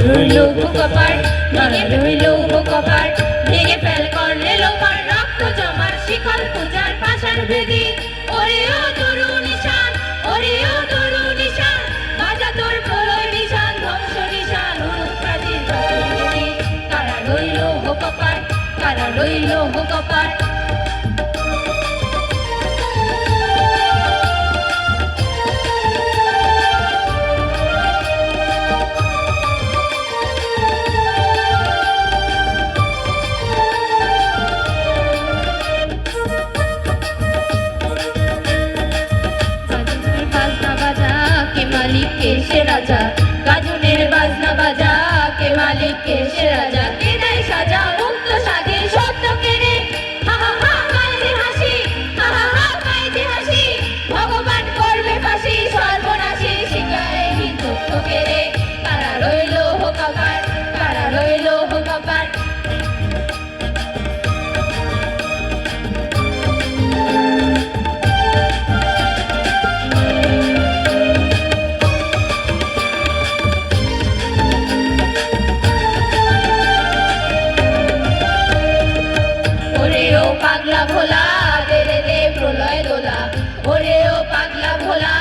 রইলো কপার ভেঙে রইলো কপার ভেঙে ফেল করলে লোপার রক্ত জমার শিকল পূজার পাশার বেদি ওরে ও তরু নিশান ওরে ও তরু নিশান বাজা তোর প্রলয় নিশান ধ্বংস নিশান অনুপ্রাচীর বেদি কারা রইলো কপার কারা রইলো কপার मालिक के से राजा गाजुनेर बाजना बाजा के मालिक के से राजा के दे साजा मुक्त साजे सत्य के रे हा हा हा कायदे हासि हा हा हा कायदे हासि भगवान करबे फासि सर्वनाशी शिकारे हिंदू के रे कारा रइलो होकाकार कारा रइलो होकाकार পাগলা ভোলা দে রে দে প্রলয় দোলা ওরে ও পাগলা ভোলা